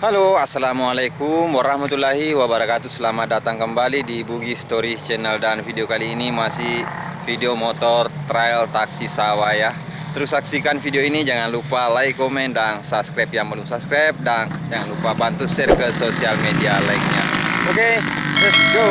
Halo, assalamualaikum warahmatullahi wabarakatuh. Selamat datang kembali di Bugi Story Channel, dan video kali ini masih video motor trail taksi sawah ya. Terus saksikan video ini, jangan lupa like, komen, dan subscribe yang belum subscribe, dan jangan lupa bantu share ke sosial media lainnya. Oke, let's go.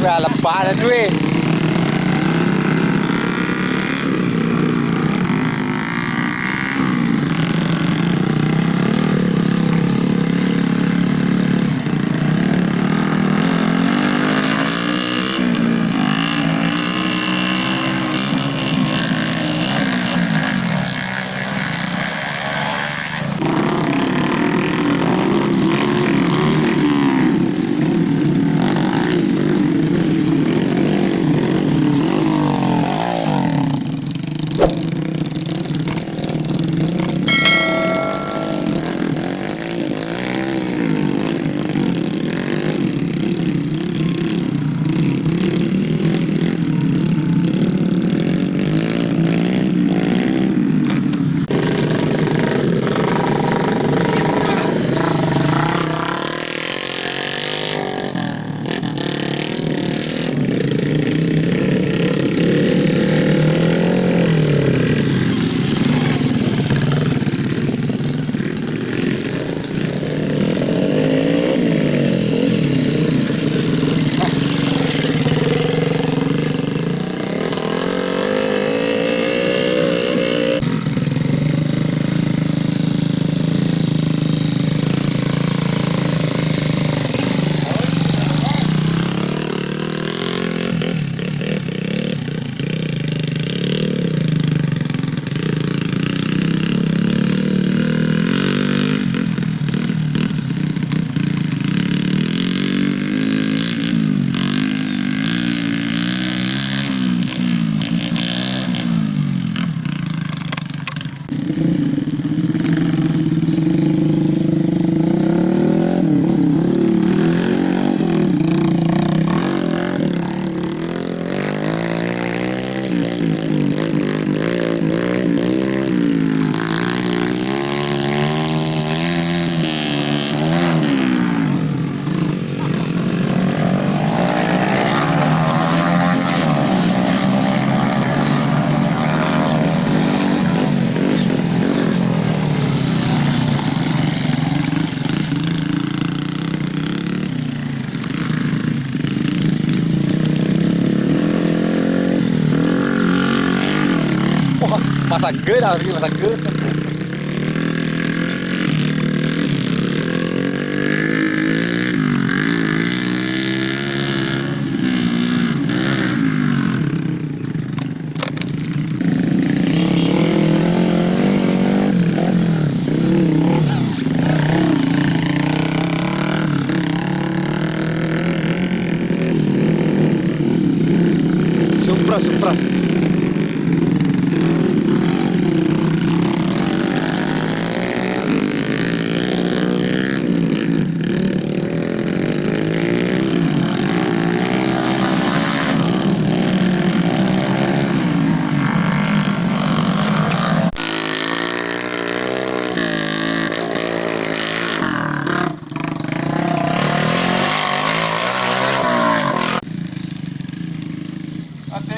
Wah, lepas dah tu eh. Masak good, harus masak good. Supra.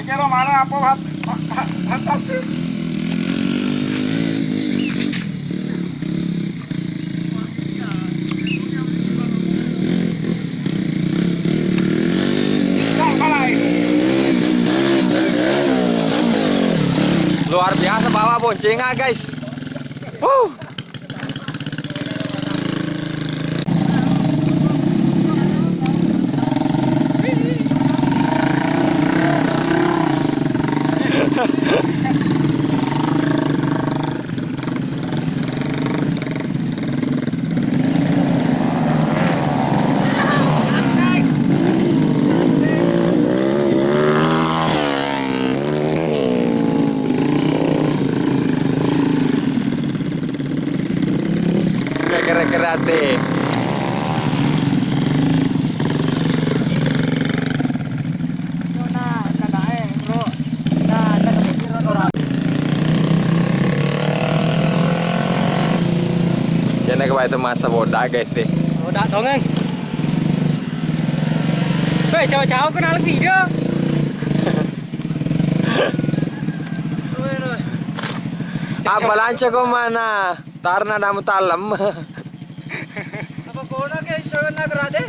Quiero mana apa fantasi. Luar biasa bawa boncengan guys. Kere-kerate. Jangan ke bawah itu masa bodak guys sih. Bodak dongeng. Hei, cawa-cawa kenal video. Apa lancar kau mana? Tarna damu talam. Apa kau nak cawa nak rade?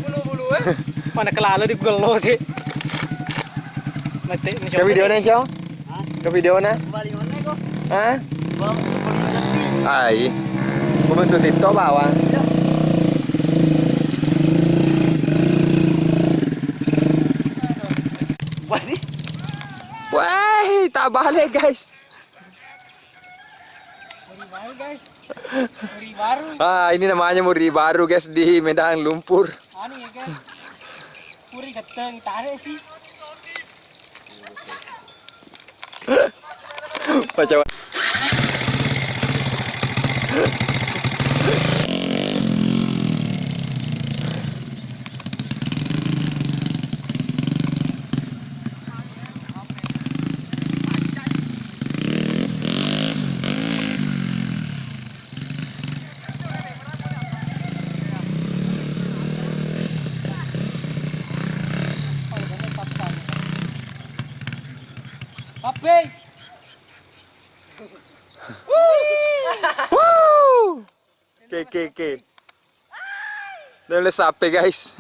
Bulu-bulu Mana kelalo di gelo sih. Mati Ke video nih cong? Ke video nih? Kembali mana kok? Hah? Bang, Ai. Membentuk TikTok bawah. Wah, tak balik guys. baru guys. Muri baru. Ini namanya muri baru guys di medan lumpur. Anu ya guys. Muri keteng tarik sih. Baca. Pape. Woo! Ke. Dale sape guys.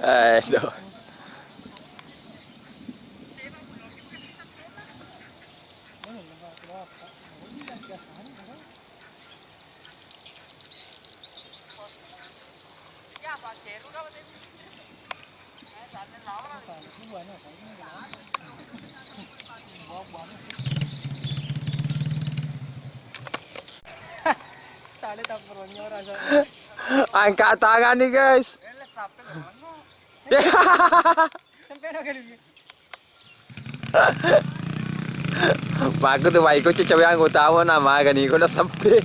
Aduh. Angkat tangan nih guys. Bagus tuh baik, kok cewek yang tahu nama gani kok udah sampai.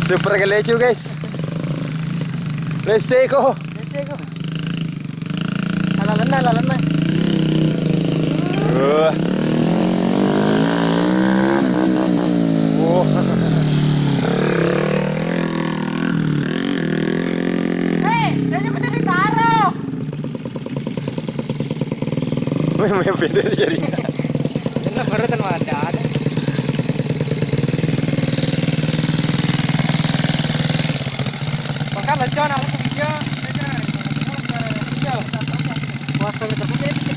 Super kelecu guys. Let's go. Alalan na. Oh. Hei, jadi betul ditaruh. May pindah jaringan. Ini baru ada. Bangka lecon aku video. Puas banget aku